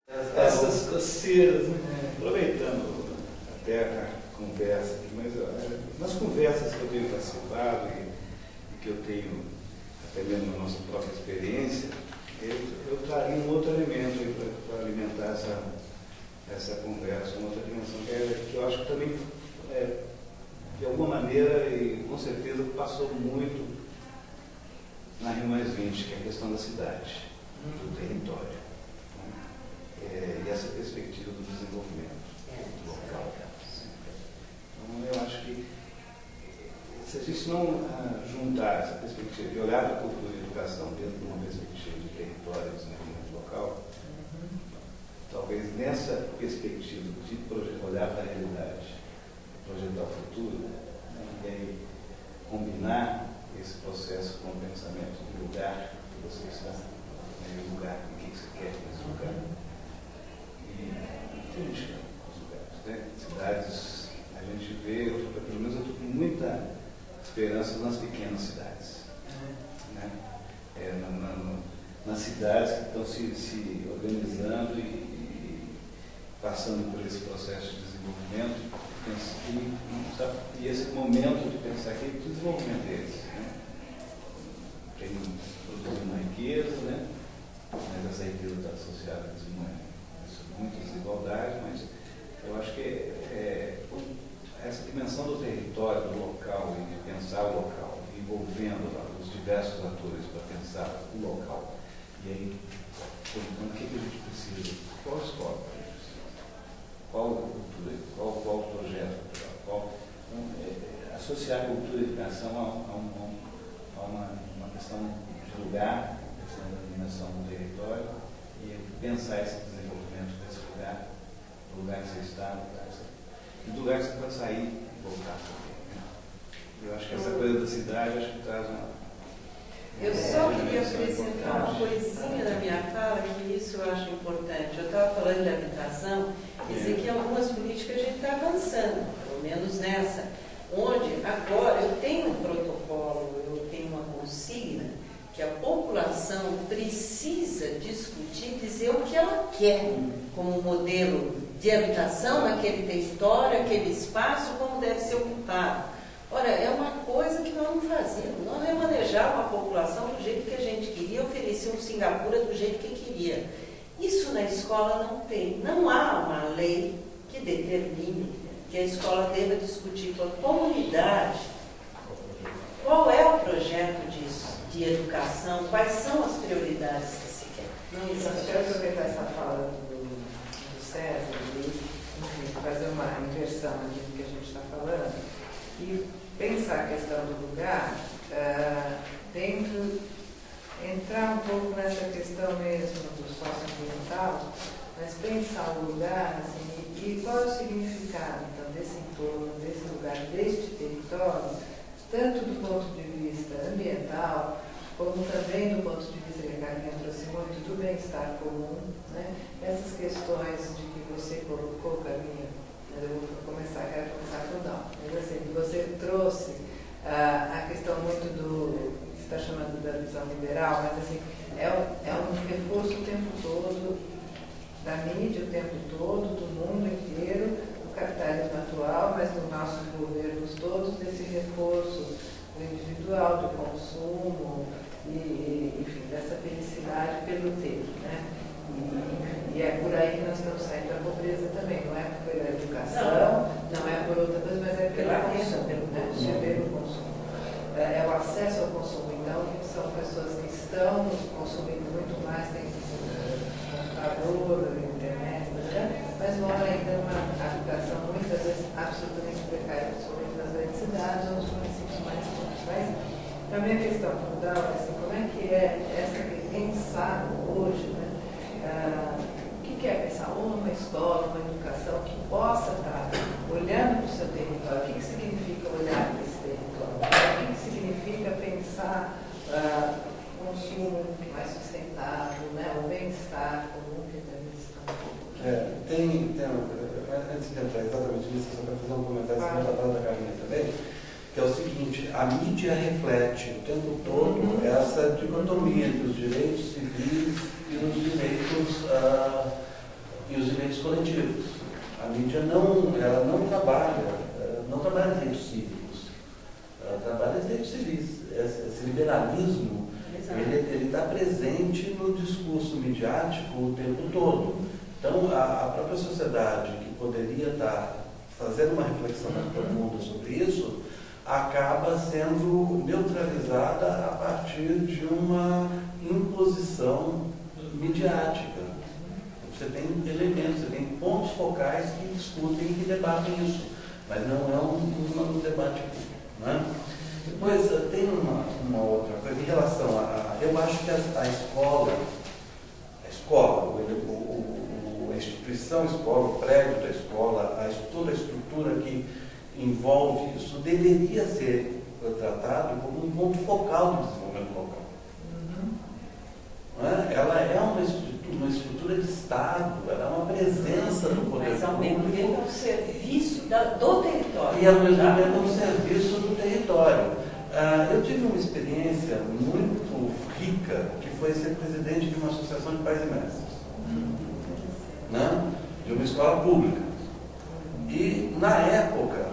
Essas coceiras, né? Aproveitando até a conversa aqui, mas nas conversas que eu tenho participado e que eu tenho até mesmo na nossa própria experiência, eu traria um outro elemento para alimentar essa conversa, uma outra dimensão que eu acho que também, de alguma maneira, e com certeza passou muito na Rio+20, que é a questão da cidade, do território, né? E essa perspectiva do desenvolvimento local. Então, eu acho que se a gente não juntar essa perspectiva de olhar para a cultura e a educação dentro de uma perspectiva de território e desenvolvimento local, talvez nessa perspectiva de olhar para a realidade, projetar o futuro, né, e aí combinar esse processo com o pensamento do lugar que você está, né, o lugar, o que você quer nesse lugar. E política os lugares, né? Cidades, a gente vê, pelo menos eu estou com muita esperança nas pequenas cidades, né? Nas cidades que estão se organizando e passando por esse processo de desenvolvimento, e esse momento de pensar que o desenvolvimento é esse, né? Tem produzindo uma riqueza, né? Mas essa riqueza está associada a muita desigualdade, mas eu acho que essa dimensão do território, do local, e de pensar o local, envolvendo os diversos atores para pensar o local. E aí, então, o que a gente precisa? Qual escola a gente precisa? Qual cultura? Qual projeto cultural? Associar a cultura e a educação a uma questão de lugar, a questão da dimensão do território, e pensar esse desenvolvimento desse lugar, do lugar que você está, e do lugar que você pode sair e voltar também, né? Eu acho que essa coisa da cidade, acho que traz uma... Eu só queria acrescentar uma coisinha na minha fala, que isso eu acho importante. Eu estava falando de habitação, dizer que em algumas políticas a gente está avançando, pelo menos nessa, onde agora eu tenho um protocolo, eu tenho uma consigna, que a população precisa discutir, dizer o que ela quer como modelo de habitação naquele território, aquele espaço, como deve ser ocupado. Ora, é uma coisa que nós não fazíamos, nós não remanejávamos a população do jeito que a gente queria, oferecer um Singapura do jeito que queria. Isso na escola não tem, não há uma lei que determine que a escola deva discutir com a comunidade qual é o projeto disso, de educação, quais são as prioridades que se quer. Não existe. Eu quero aproveitar essa fala do César e fazer uma inversão aqui do que a gente está falando e pensar a questão do lugar entrar um pouco nessa questão mesmo do socioambiental, mas pensar o lugar assim, e qual é o significado então, desse entorno, desse lugar, deste território, tanto do ponto de vista ambiental, como também do ponto de vista que a Carminha trouxe muito, do bem-estar comum, né? Essas questões de que você colocou, Carminha, eu vou quero começar com não, mas assim, você trouxe a questão muito do, você está chamando da visão liberal, mas assim, é um reforço o tempo todo, da mídia o tempo todo, do mundo inteiro, do capitalismo atual, mas dos nossos governos todos, desse reforço do individual, do consumo, e enfim, dessa felicidade pelo ter, né? E é por aí que nós estamos saindo da pobreza também, não é pela educação, não é por outra coisa, mas é pela renda, pelo consumo. É o acesso ao consumo, então, que são pessoas que estão consumindo muito mais, tem computador, internet, mas moram ainda numa habitação muitas vezes absolutamente precária, principalmente nas grandes cidades ou nos municípios mais pobres. Mas também a questão cultural, assim, como é que é essa pensar hoje, né? O que é pensar uma escola, uma educação que possa estar olhando para o seu território? O que significa olhar para esse território? O que significa pensar consumo mais sustentável, né? O bem-estar comum que também está antes de entrar exatamente nisso, só para fazer um comentário sobre a fala da Carminha também, que é o seguinte: a mídia reflete o tempo todo essa dicotomia entre os direitos civis e os direitos e os direitos coletivos. A mídia ela não trabalha direitos cívicos, ela trabalha direitos civis. Esse liberalismo, ele está presente no discurso midiático o tempo todo. Então, a própria sociedade que poderia estar fazendo uma reflexão mais profunda sobre isso, acaba sendo neutralizada a partir de uma imposição midiática. Você tem elementos, você tem pontos focais que discutem e que debatem isso, mas não é um debate público, né? Depois, tem uma outra coisa em relação a... Eu acho que a escola, a instituição escola, o prédio da escola, toda a estrutura que envolve isso, deveria ser tratado como um ponto focal do desenvolvimento local. Não é? Ela é uma estrutura de Estado, ela é uma presença do poder público. Mas ao mesmo tempo é um serviço do território. E ao mesmo tempo é um serviço do território. Eu tive uma experiência muito rica, que foi ser presidente de uma associação de pais e mestres, né? De uma escola pública. E, na época,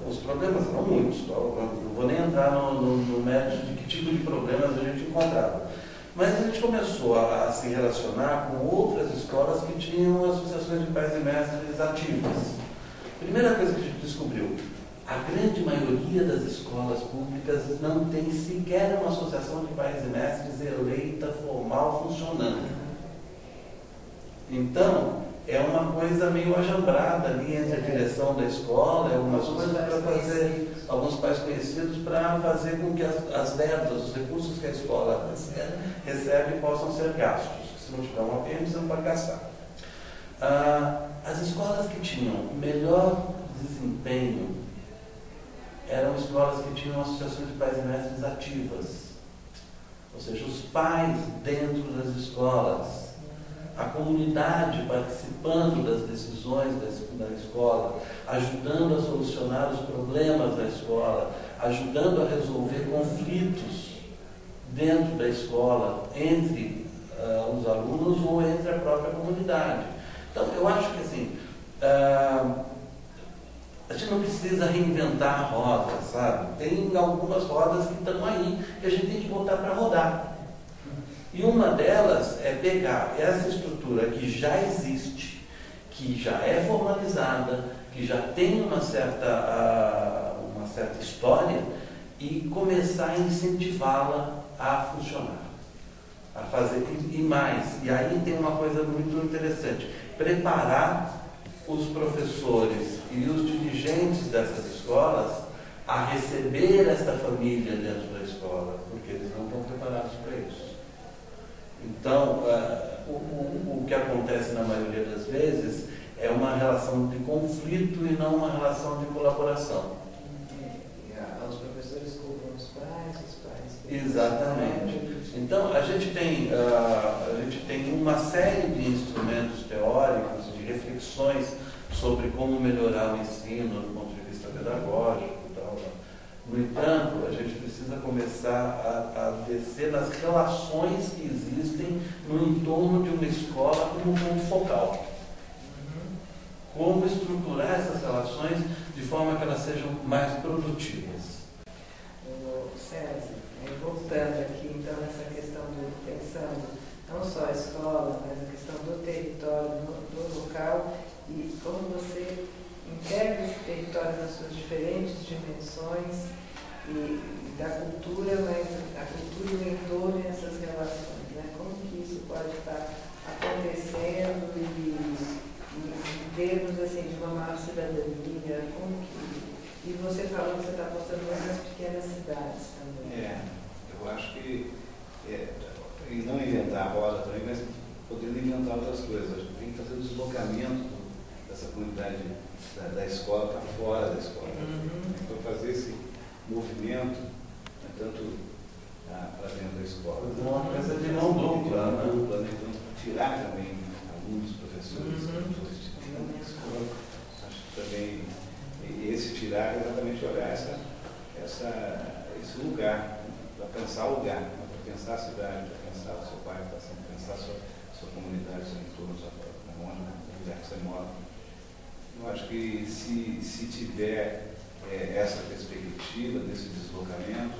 os problemas eram muitos. Não vou nem entrar no mérito de que tipo de problemas a gente encontrava. Mas a gente começou a se relacionar com outras escolas que tinham associações de pais e mestres ativas. Primeira coisa que a gente descobriu, a grande maioria das escolas públicas não tem sequer uma associação de pais e mestres eleita, formal, funcionando. Então, é uma coisa meio ajambrada ali entre a direção da escola, algumas coisas para fazer, alguns pais conhecidos, para fazer com que as verbas, os recursos que a escola recebe possam ser gastos. Se não tiver uma PM, você não pode gastar. As escolas que tinham melhor desempenho eram escolas que tinham associações de pais e mestres ativas. Ou seja, os pais dentro das escolas, a comunidade participando das decisões da escola, ajudando a solucionar os problemas da escola, ajudando a resolver conflitos dentro da escola, entre os alunos ou entre a própria comunidade. Então, eu acho que assim, a gente não precisa reinventar a roda, sabe? Tem algumas rodas que estão aí e a gente tem que botar para rodar. E uma delas é pegar essa estrutura que já existe, que já é formalizada, que já tem uma certa história, e começar a incentivá-la a funcionar, a fazer e mais. E aí tem uma coisa muito interessante: preparar os professores e os dirigentes dessas escolas a receber esta família dentro da escola, porque eles não estão preparados para isso. Então, o que acontece na maioria das vezes é uma relação de conflito e não uma relação de colaboração. Os professores culpam os pais. Exatamente. Então, a gente tem uma série de instrumentos teóricos, de reflexões sobre como melhorar o ensino do ponto de vista pedagógico e tal. No entanto, a gente precisa começar a descer nas relações que existem no entorno de uma escola como ponto focal. Como estruturar essas relações de forma que elas sejam mais produtivas. César, voltando aqui então nessa questão pensando não só a escola, mas a questão do território, do local, e como você integra esse território nas suas diferentes dimensões e da cultura, mas a cultura e o entorno e essas relações, né? Como que isso pode estar acontecendo em termos assim, de uma maior cidadania, como que... E você falou que você está postando nas pequenas cidades também. Eu acho que e não inventar a roda também, mas podendo inventar outras coisas. Acho que tem que fazer o deslocamento dessa comunidade da escola para fora da escola. Para fazer esse movimento, tanto para dentro da escola. Uma coisa de mão dupla, né? Então, tirar também alunos, professores, pessoas de escola. Acho que também esse tirar é exatamente olhar esse lugar, para pensar o lugar, para pensar a cidade, para pensar o seu bairro, para pensar a sua comunidade, seu entorno, sua própria onde, no lugar que você mora. Eu acho que se tiver essa perspectiva desse deslocamento,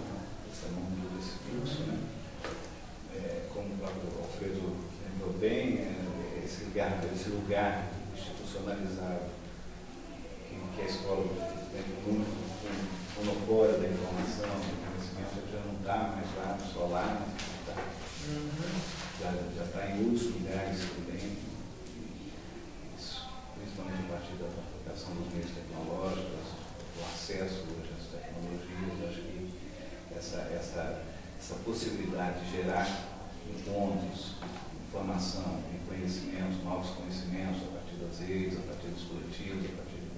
desse fluxo, né? Como o próprio Alfredo lembrou bem, esse lugar institucionalizado que a escola tem um monopólio da informação, do conhecimento, já não está mais lá, só lá, já está em outros lugares também, principalmente a partir da aplicação dos meios tecnológicos, do acesso hoje às tecnologias. Eu acho que essa possibilidade de gerar encontros, informação e conhecimentos, novos conhecimentos a partir das redes, a partir dos coletivos, a partir de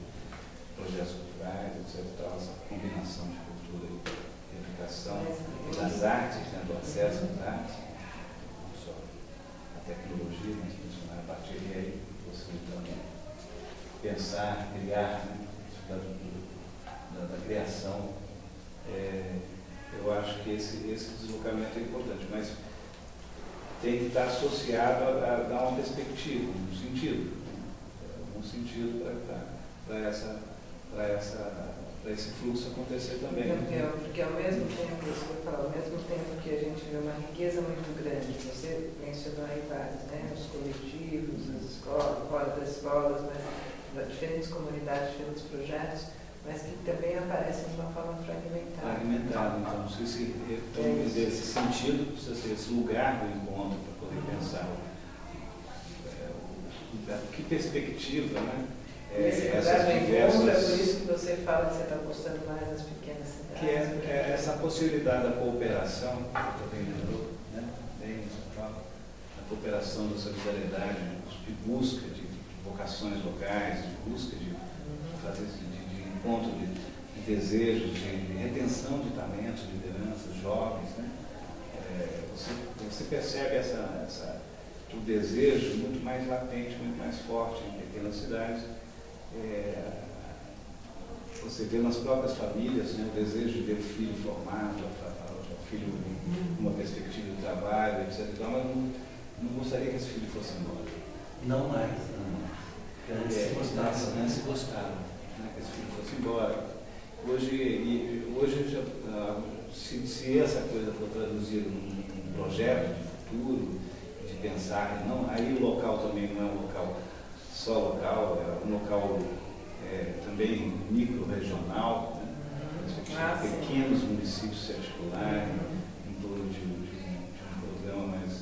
projetos culturais, etc. Essa combinação de cultura e educação e das artes, né, do acesso às artes, não só a tecnologia, mas principalmente a partir daí, possibilitando pensar, criar, né, da criação. Eu acho que esse deslocamento é importante, mas tem que estar associado a dar uma perspectiva, um sentido para esse fluxo acontecer também. Porque ao mesmo tempo, isso que eu falo, ao mesmo tempo que a gente vê uma riqueza muito grande, você mencionou aí vários, né, os coletivos, as escolas, fora das escolas, mas diferentes comunidades, diferentes projetos, mas que também aparecem de uma forma fragmentada. Fragmentada, então, esse sentido precisa ser esse lugar do encontro para poder pensar. Que perspectiva, né? Essas diversas... É por isso que você fala que você está apostando mais nas pequenas cidades. Que é essa possibilidade da cooperação, que também lembrou, né? A cooperação da solidariedade, de busca de vocações locais, de busca de fazer de encontro de desejos, de retenção de talentos, de lideranças, jovens, né? Você percebe o desejo muito mais latente, muito mais forte em pequenas cidades. Você vê nas próprias famílias, né, o desejo de ver o filho formado, o filho com uma perspectiva de trabalho, etc. Mas não gostaria que esse filho fosse embora. Não mais. Antes se gostava, né, que esse filho fosse embora. Hoje se essa coisa for traduzida num projeto de futuro, de pensar, não, aí o local também não é um local só local, é um local também micro-regional, né? Pequenos municípios se articularem em torno de um programa mais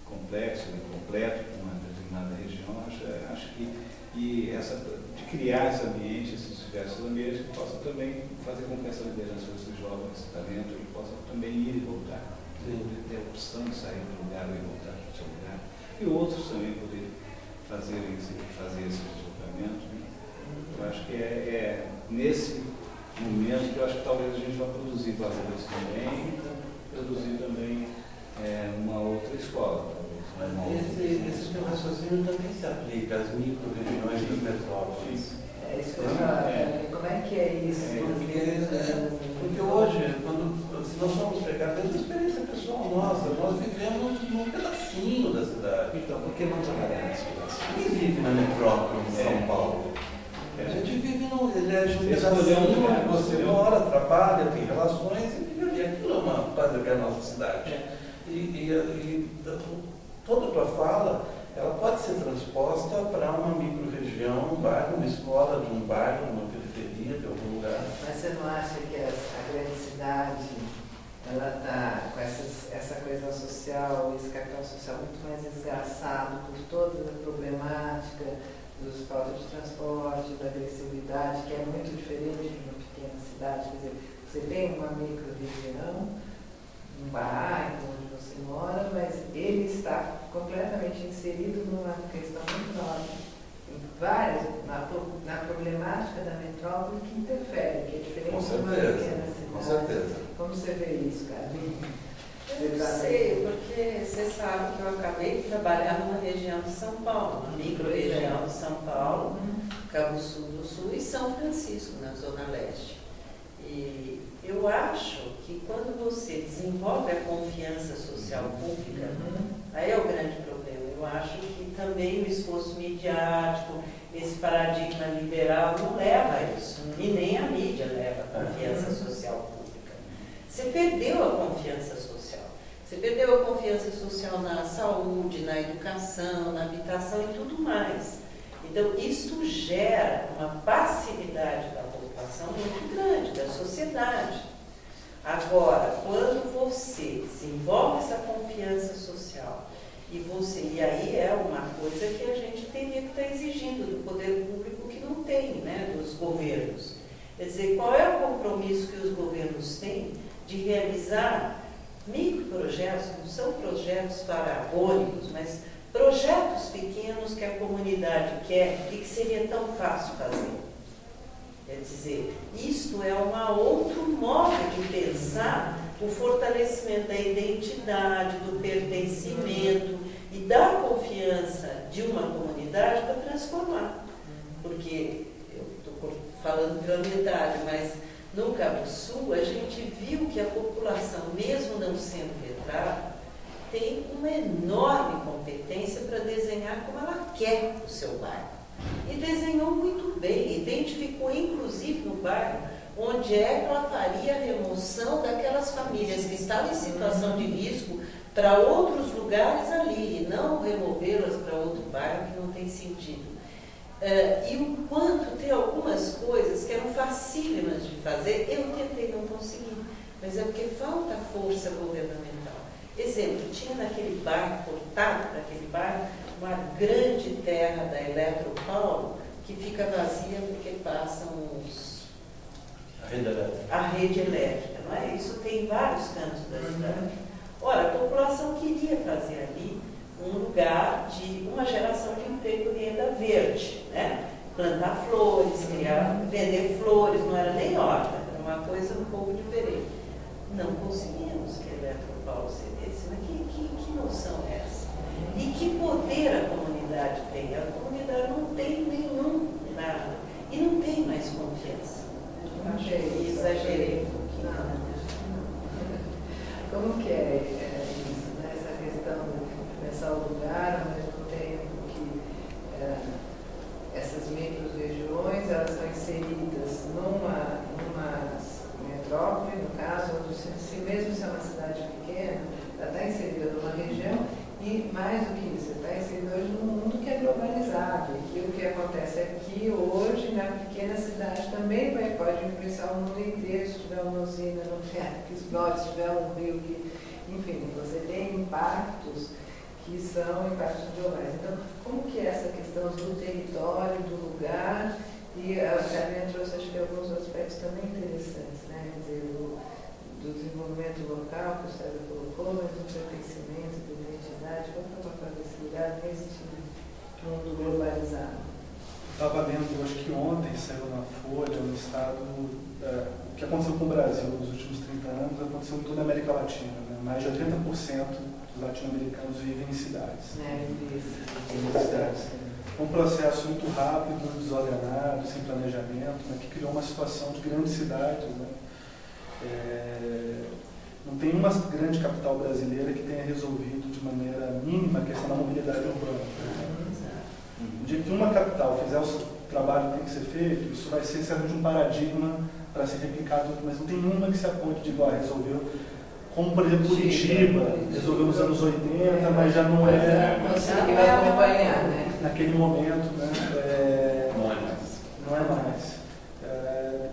complexo e completo com uma determinada região. Acho que de criar esse ambiente, esses diversos ambientes, que possa também fazer com que essa liderança desses jovens, esse talento, ele possa também ir e voltar. Ter a opção de sair do lugar e voltar para o seu lugar. E outros também poder fazer esse deslocamento. Né? Eu acho que é nesse momento que eu acho que talvez a gente vá produzir valores também, produzir também uma outra escola. Esse meu raciocínio também se aplica às micro-regiões das metrópoles. Isso que eu falo. Como é que é isso? Porque hoje, se nós formos pegar desde a experiência pessoal nossa, nós vivemos num pedacinho da cidade. Então, por que não trabalhar nesse pedacinho? Quem vive na metrópole de São Paulo? A gente vive num pedacinho onde você mora, trabalha, tem relações e vive ali. Aquilo é uma coisa que é a nossa cidade. E toda a tua fala, ela pode ser transposta para uma micro-região, um bairro, uma escola de um bairro, uma periferia de algum lugar. Mas você não acha que a grande cidade, ela está com essa coisa social, esse capital social muito mais desgraçado por toda a problemática dos falta de transporte, da agressividade, que é muito diferente de uma pequena cidade? Quer dizer, você tem uma micro-região, um bairro onde você mora, mas ele está completamente inserido numa questão muito nova, na problemática da metrópole que interfere, que é diferente de uma pequena cidade. Com certeza. Como você vê isso, Carmen? Eu não sei, porque você sabe que eu acabei de trabalhar numa região de São Paulo, uma micro-região de São Paulo, Cabo Sul do Sul e São Francisco, na Zona Leste. E eu acho que quando você desenvolve a confiança social pública, aí é o grande problema. Eu acho que também também o esforço midiático, esse paradigma liberal não leva a isso, e nem a mídia leva a confiança social pública. Você perdeu a confiança social. Você perdeu a confiança social na saúde, na educação, na habitação e tudo mais. Então, isso gera uma passividade da população muito grande, da sociedade. Agora, quando você se envolve essa confiança social, e aí é uma coisa que a gente teria que estar exigindo do poder público que não tem, né, dos governos. Quer dizer, qual é o compromisso que os governos têm de realizar microprojetos, não são projetos faraônicos, mas projetos pequenos que a comunidade quer e que seria tão fácil fazer. Quer dizer, isto é um outro modo de pensar o fortalecimento da identidade, do pertencimento e da confiança de uma comunidade para transformar. Porque, eu estou falando pela metade, mas no Cabo Sul a gente viu que a população, mesmo não sendo letrada, tem uma enorme competência para desenhar como ela quer o seu bairro. E desenhou muito bem, identificou inclusive no bairro onde é que ela faria a remoção daquelas famílias que estavam em situação de risco para outros lugares ali, e não removê-las para outro bairro que não tem sentido. E o quanto tem algumas coisas que eram facílimas de fazer, eu tentei não conseguir, mas é porque falta força governamental. Exemplo, tinha naquele bairro, cortado para aquele bairro, uma grande terra da Eletropaulo que fica vazia porque passam a rede elétrica, não é? Isso tem em vários cantos da cidade. Ora, a população queria fazer ali um lugar de uma geração de emprego e renda verde, né? Plantar flores, vender flores, não era nem horta, era uma coisa um pouco diferente. Não conseguimos que a Eletropaulo cedesse, mas que noção é essa? E que poder a comunidade tem? A comunidade não tem nenhum nada e não tem mais confiança. Exagerei um pouquinho. Como que é isso, né? Essa questão de começar o lugar, ao mesmo tempo que essas micro-regiões, elas estão inseridas numa metrópole, no caso, mesmo se é uma cidade pequena, ela está inserida numa região. E mais do que isso, está inserido hoje num mundo que é globalizado. E que o que acontece aqui hoje, na pequena cidade, também pode influenciar o mundo inteiro. Se tiver uma usina nuclear que explode, se tiver um rio que... Enfim, você tem impactos que são impactos globais. Então, como que é essa questão do território, do lugar? E a Carmen trouxe, acho que, alguns aspectos também interessantes, né? Quer dizer, do desenvolvimento local, que o César colocou, mas do pertencimento, da identidade. Qual é o papel desse lugar nesse mundo globalizado? Estava lendo, acho que ontem saiu na Folha, no Estado, o que aconteceu com o Brasil nos últimos 30 anos, aconteceu em toda a América Latina. Né? Mais de 80% dos latino-americanos vivem em cidades. Um processo muito rápido, desordenado, sem planejamento, né? Que criou uma situação de grandes cidades. Né? Não tem uma grande capital brasileira que tenha resolvido de maneira mínima a questão da mobilidade urbana. No dia que uma capital fizer o trabalho que tem que ser feito, isso vai ser certamente um paradigma para ser replicado, mas não tem uma que se aponte de igual resolveu, como por exemplo Curitiba, resolveu nos anos 80, mas já não é acompanhar, né? Naquele momento, né? Não é mais.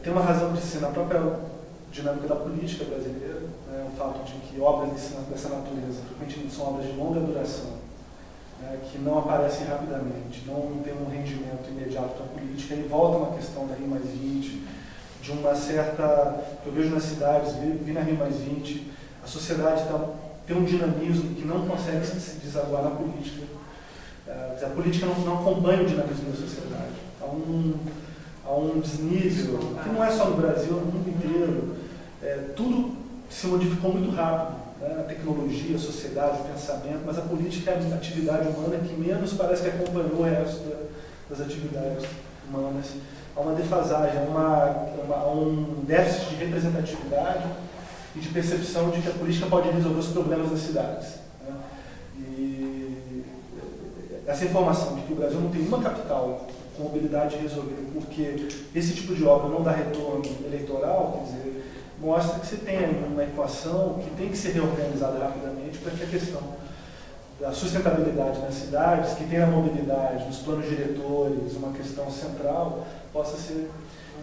Tem uma razão de ser na própria dinâmica da política brasileira, né, o fato de que obras dessa natureza frequentemente são obras de longa duração, né, que não aparecem rapidamente, não tem um rendimento imediato para a política, e volta uma questão da Rio+20, de uma certa... Eu vejo nas cidades, vi na Rio+20, a sociedade tem um dinamismo que não consegue se desaguar na política. A política não acompanha o dinamismo da sociedade. Há um desnível, que não é só no Brasil, no mundo inteiro. Tudo se modificou muito rápido, né? A tecnologia, a sociedade, o pensamento, mas a política é a atividade humana que menos parece que acompanhou o resto das atividades humanas. Há uma defasagem, há um déficit de representatividade e de percepção de que a política pode resolver os problemas das cidades. Né? E essa informação de que o Brasil não tem uma capital com mobilidade resolvida, porque esse tipo de obra não dá retorno eleitoral, quer dizer, mostra que você tem uma equação que tem que ser reorganizada rapidamente para que a questão da sustentabilidade nas cidades, que tem a mobilidade, nos planos diretores, uma questão central, possa ser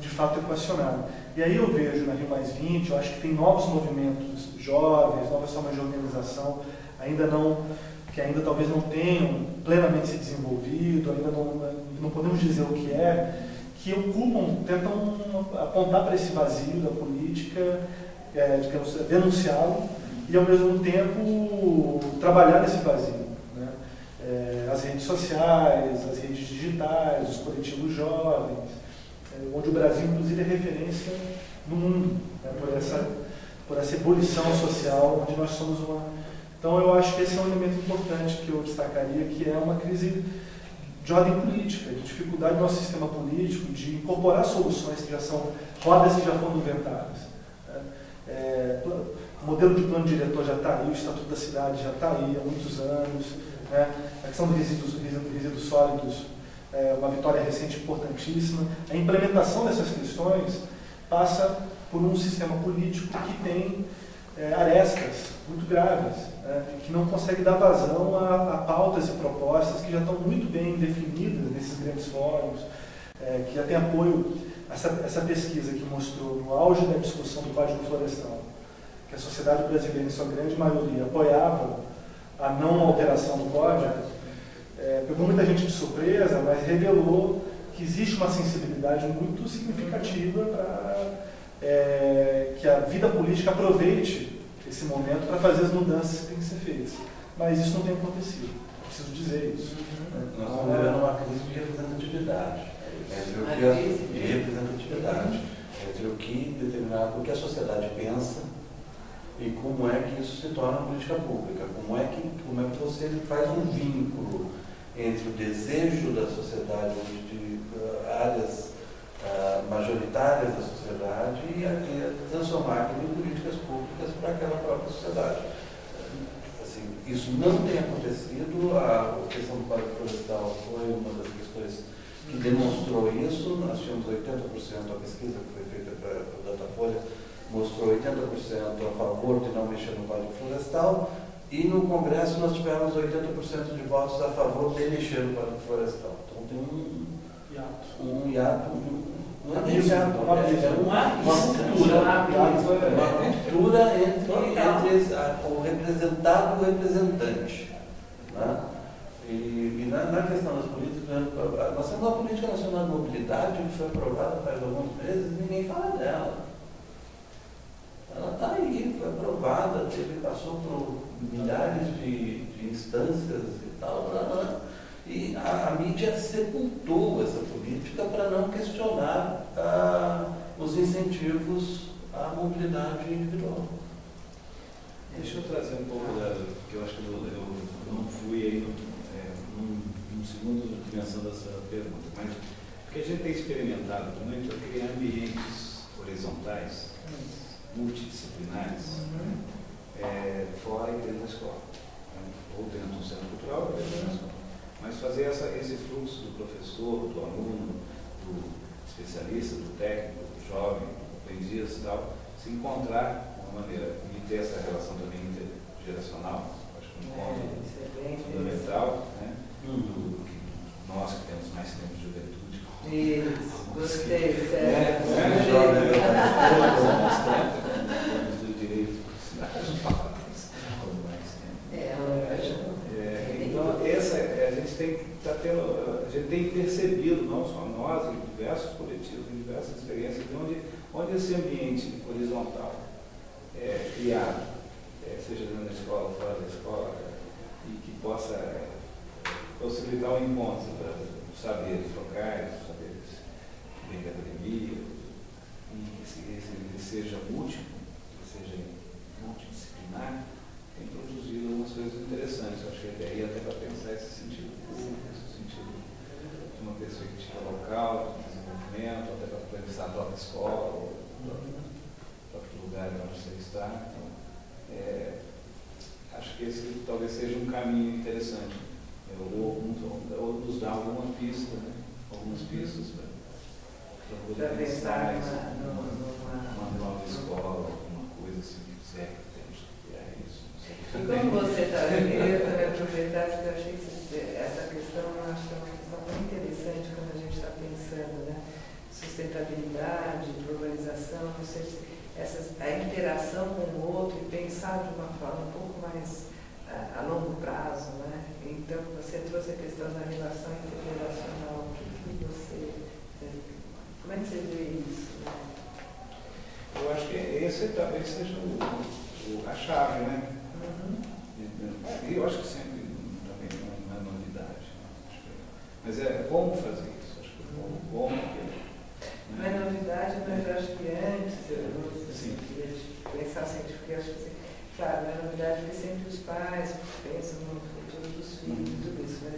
de fato equacionada. E aí eu vejo na Rio+20, eu acho que tem novos movimentos jovens, novas formas de organização, que ainda talvez não tenham plenamente se desenvolvido, ainda não podemos dizer o que ocupam, tentam apontar para esse vazio da política, digamos, denunciá-lo e ao mesmo tempo trabalhar nesse vazio, né? As redes sociais, as redes digitais, os coletivos jovens, onde o Brasil inclusive é referência no mundo, né? por essa ebulição social onde nós somos uma... Então eu acho que esse é um elemento importante que eu destacaria, que é uma crise de ordem política, de dificuldade do nosso sistema político de incorporar soluções que já são rodas que já foram inventadas. O modelo de plano diretor já está aí, o Estatuto da Cidade já está aí há muitos anos, né? A questão dos resíduos sólidos é uma vitória recente importantíssima. A implementação dessas questões passa por um sistema político que tem arestas muito graves, que não consegue dar vazão a pautas e propostas que já estão muito bem definidas nesses grandes fóruns, que já tem apoio. Essa pesquisa que mostrou no auge da discussão do Código Florestal, que a sociedade brasileira, em sua grande maioria, apoiava a não alteração do Código, pegou muita gente de surpresa, mas revelou que existe uma sensibilidade muito significativa para que a vida política aproveite esse momento para fazer as mudanças que têm que ser feitas. Mas isso não tem acontecido, preciso dizer isso. Nós estamos vivendo uma crise de representatividade. Entre o que a sociedade pensa e como é que isso se torna política pública, como é que você faz um vínculo entre o desejo da sociedade, de áreas majoritárias da sociedade e transformar aquilo em políticas públicas para aquela própria sociedade. Assim, isso não tem acontecido, a questão do Código Florestal foi uma das questões que demonstrou isso. Nós tínhamos 80%, a pesquisa que foi feita pela Datafolha mostrou 80% a favor de não mexer no Código Florestal, e no Congresso nós tivemos 80% de votos a favor de mexer no Código Florestal. Então tem um hiato, não é nem hiato, uma ruptura entre o representado e o representante, né? E na questão das políticas, nós temos uma política nacional de mobilidade que foi aprovada faz alguns meses e ninguém fala dela. Ela está aí, foi aprovada, passou por milhares de instâncias e tal, e a mídia sepultou essa política para não questionar os incentivos à mobilidade individual. Deixa eu trazer um pouco porque eu acho que eu não fui aí num segundo dimensão dessa pergunta, mas porque a gente tem experimentado muito é criar ambientes horizontais, multidisciplinares, fora e dentro da escola, ou dentro do centro cultural, ou dentro da escola. Mas fazer esse fluxo do professor, do aluno, do especialista, do técnico, do jovem, do aprendiz e tal, se encontrar de uma maneira e ter essa relação também intergeracional, acho que um ponto fundamental, né? Nós que temos mais tempo de juventude. Isso, gostei, do direito então a gente tem percebido, não só nós, em diversos coletivos, em diversas experiências, onde esse ambiente horizontal é criado, seja dentro da escola, fora da escola, e que possa possibilitar um encontro dos saberes locais, dos saberes da academia, e que seja múltiplo, que seja multidisciplinar, tem produzido algumas coisas interessantes. Eu acho que a ideia é até para pensar esse sentido de uma perspectiva local, de desenvolvimento, até para pensar a própria escola, ou o próprio lugar onde você está. Então, acho que esse talvez seja um caminho interessante ou nos dá alguma pista, né? Algumas pistas para poder pensar numa nova escola, alguma coisa assim, que serve que temos que criar isso. E como você está aqui, eu também aproveitar, porque eu achei que essa questão, eu acho que é uma questão muito interessante quando a gente está pensando, né? Sustentabilidade, globalização, ou seja, a interação com o outro e pensar de uma forma um pouco mais a longo prazo, né? Então, você trouxe a questão da relação intergeracional. Como é que você vê isso? Né? Eu acho que esse talvez seja a chave, né? Eu acho que sempre também não é novidade. Né? Mas é como fazer isso. Acho que como não é novidade, mas eu acho que antes, pensar sempre, porque eu acho que, claro, não é novidade porque sempre os pais pensam no futuro dos filhos e tudo isso, mas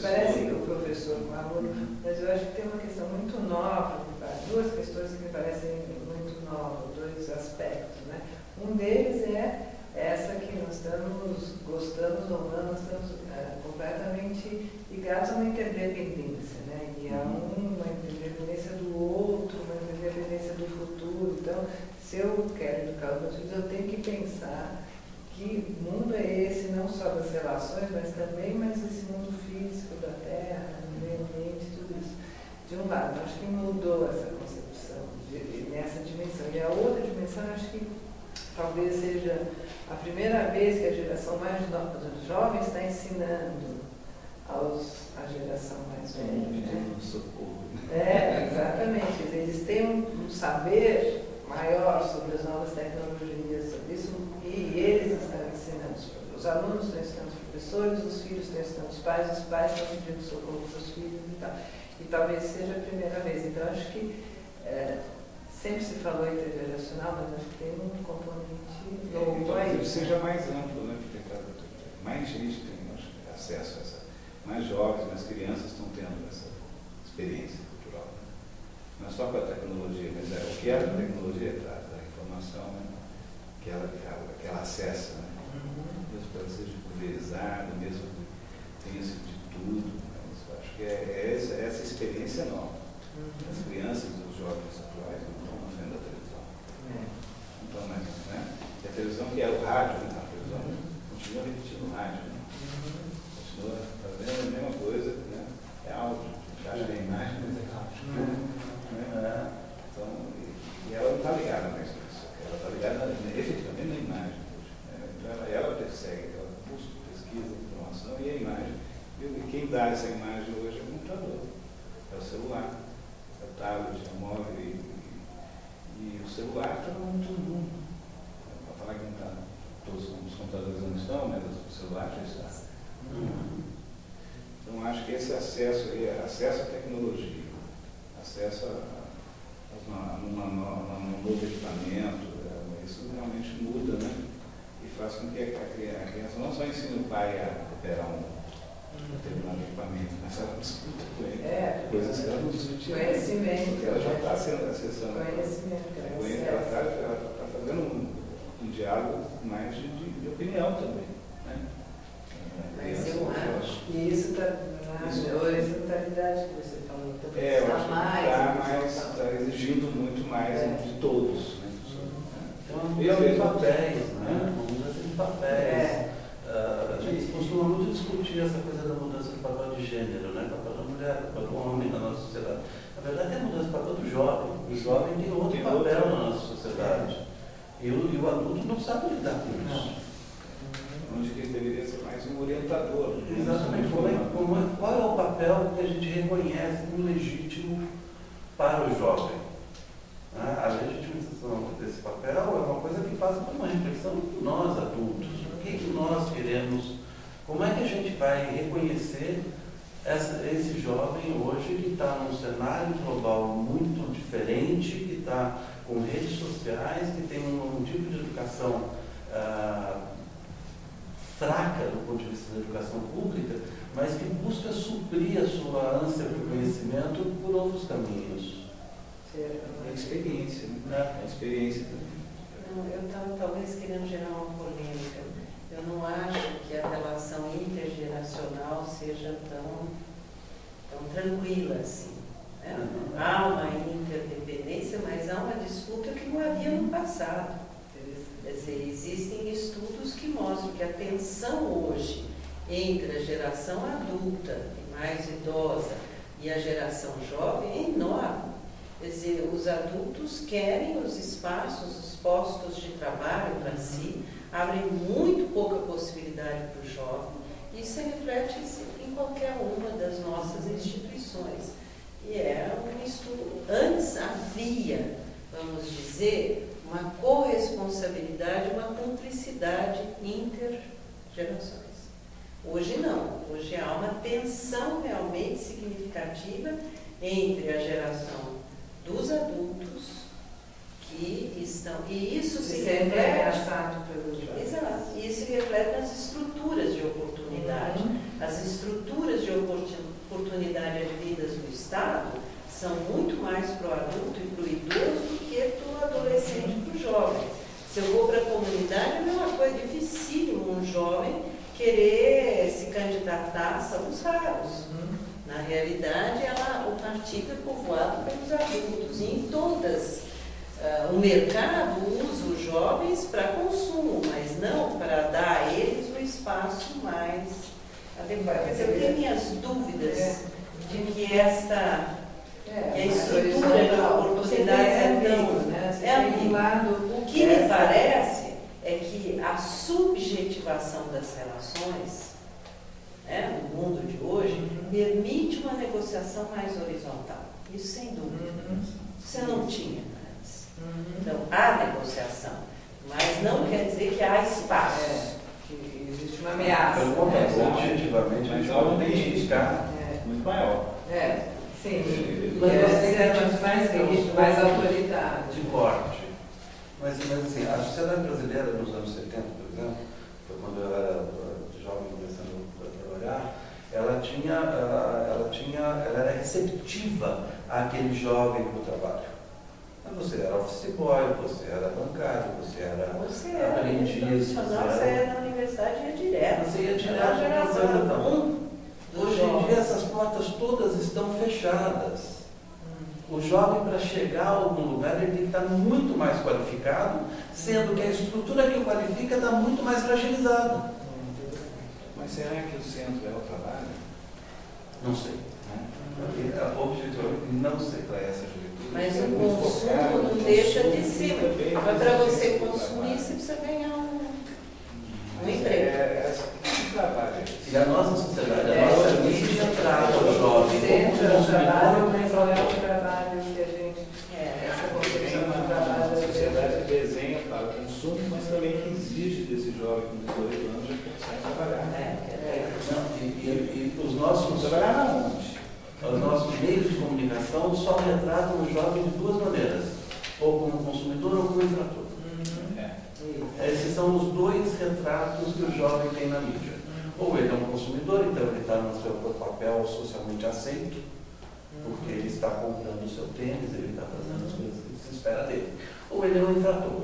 parece que o professor com o aluno, mas eu acho que tem uma questão muito nova, duas questões que me parecem muito novas, dois aspectos, né? Um deles é essa que nós estamos, gostamos ou não, nós estamos completamente ligados a uma interdependência, né? E a uma interdependência do outro, uma interdependência do futuro. Então, se eu quero educar os meus filhos, eu tenho que pensar que mundo é esse, não só das relações, mas também esse mundo físico da Terra, do meio ambiente, tudo isso. De um lado, acho que mudou essa concepção nessa dimensão. E a outra dimensão, acho que talvez seja a primeira vez que a geração mais nova dos jovens está ensinando a geração mais velha. Né? Exatamente. Eles têm um saber maior sobre as novas tecnologias, sobre isso, e eles estão ensinando. Os alunos estão ensinando os professores, os filhos estão ensinando os pais estão pedindo socorro para os filhos e tal. E talvez seja a primeira vez. Então, acho que sempre se falou intergeracional, mas acho que tem um componente novo aí. Talvez seja mais amplo, né? Porque mais gente tem acesso a essa. Mais jovens, mais crianças estão tendo essa experiência cultural. Né? Não é só com a tecnologia, mas o que a tecnologia traz, a informação, né? que ela acessa, né? Mesmo para ela seja pulverizada, mesmo que tenha de tudo. Mas eu acho que é essa experiência nova. As crianças e os jovens atuais não estão na frente da televisão. Não estão mais, né? E a televisão, que é o rádio, né? A televisão continua repetindo o rádio, né? Continua fazendo a mesma coisa, né? É áudio, já é imagem, mas é áudio. Né? Então, e ela não está ligada mais com isso. Ela está ligada efetivamente na imagem. Então, ela persegue, ela busca, pesquisa, informação e a imagem. E quem dá essa imagem hoje é o computador, é o celular. É o tablet, é o móvel e o celular está no mundo. Para falar que não está, todos os computadores não estão, mas o celular já está. Então acho que esse acesso à tecnologia, acesso a um novo equipamento, isso realmente muda, né? E faz com que a criança não só ensine o pai a operar um determinado equipamento, mas ela discuta com ele coisas que ela não discutia. Conhecimento. Porque ela já está sendo acessando. Conhecimento. Ela está fazendo um diálogo mais de opinião também. Né? Mas eu acho que isso está na horizontalidade que você falou. Eu acho que está exigindo muito mais de todos. Né? Então, uma mudança de papéis, né? Uma mudança de papéis. A gente costuma muito discutir essa coisa da mudança do papel de gênero, né? Papel da mulher, papel do homem na nossa sociedade. Na verdade, é a mudança do papel do jovem. O jovem tem outro papel na nossa sociedade. E o adulto não sabe lidar com isso. Onde que ele deveria ser mais um orientador. Exatamente. Qual é o papel que a gente reconhece como legítimo para o jovem? A legitimização desse papel é uma coisa que passa por uma reflexão de nós adultos. O que nós queremos? Como é que a gente vai reconhecer esse jovem hoje que está num cenário global muito diferente, que está com redes sociais, que tem um tipo de educação fraca do ponto de vista da educação pública, mas que busca suprir a sua ânsia por conhecimento por outros caminhos? É a experiência, né? É a experiência também. Não, eu estava talvez querendo gerar uma polêmica. Eu não acho que a relação intergeracional seja tão tranquila assim. Né? Há uma interdependência, mas há uma disputa que não havia no passado. Quer dizer, existem estudos que mostram que a tensão hoje entre a geração adulta e mais idosa e a geração jovem é enorme. Quer dizer, os adultos querem os espaços, os postos de trabalho para si, abrem muito pouca possibilidade para o jovem. Isso reflete em qualquer uma das nossas instituições. E é um estudo. Antes havia, vamos dizer, uma corresponsabilidade, uma cumplicidade intergerações. Hoje não. Hoje há uma tensão realmente significativa entre a geração dos adultos que estão... E isso se reflete... Exato. E isso se reflete nas estruturas de oportunidade. As estruturas de oportunidade advindas do Estado são muito mais para o adulto e para o idoso do que para o adolescente e para o jovem. Se eu vou para a comunidade, é uma coisa dificílimo um jovem querer se candidatar, são os raros. Na realidade, o partido é povoado pelos adultos e em todas. O mercado usa os jovens para consumo, mas não para dar a eles o espaço mais adequado. Quer dizer, eu tenho minhas dúvidas de que a estrutura de oportunidades é tão... O que me parece é que a subjetivação das relações, né, no mundo de hoje, permite uma negociação mais horizontal. Isso sem dúvida. Você não tinha antes. Então, há negociação, mas não quer dizer que há espaço. Que existe uma ameaça. Objetivamente, a gente pode identificar muito maior. Sim. Mas mais autoritário. De corte. Mas assim, a sociedade brasileira nos anos 70, por exemplo, foi quando eu era jovem começando a trabalhar, ela era receptiva àquele jovem para o trabalho. Mas você era office boy, você era bancário, você era aprendiz. Você era na universidade e ia direto. Você ia direto. Hoje em dia essas portas todas estão fechadas. O jovem, para chegar a algum lugar, ele tem que estar muito mais qualificado, sendo que a estrutura que o qualifica está muito mais fragilizada. Mas será que o centro é o trabalho? Não sei. Objetivamente, não sei. Para essa juventude. Mas o consumo não deixa de ser. Mas para você consumir, você precisa ganhar um emprego. E a nossa sociedade, a nossa mídia trata o jovem como consumidor. Mas não é o trabalho que a gente... Essa concepção do trabalho... A sociedade desenha para o consumo, mas também que exige desse jovem com 18 anos já começar a trabalhar. E os nossos... Trabalhar na onde? Os nossos meios de comunicação só retratam o jovem de duas maneiras, ou como consumidor ou como infrator. Esses são os dois retratos que o jovem tem na mídia. Ou ele é um consumidor, então ele está no seu papel socialmente aceito, porque ele está comprando o seu tênis, ele está fazendo as coisas que se espera dele. Ou ele é um infrator.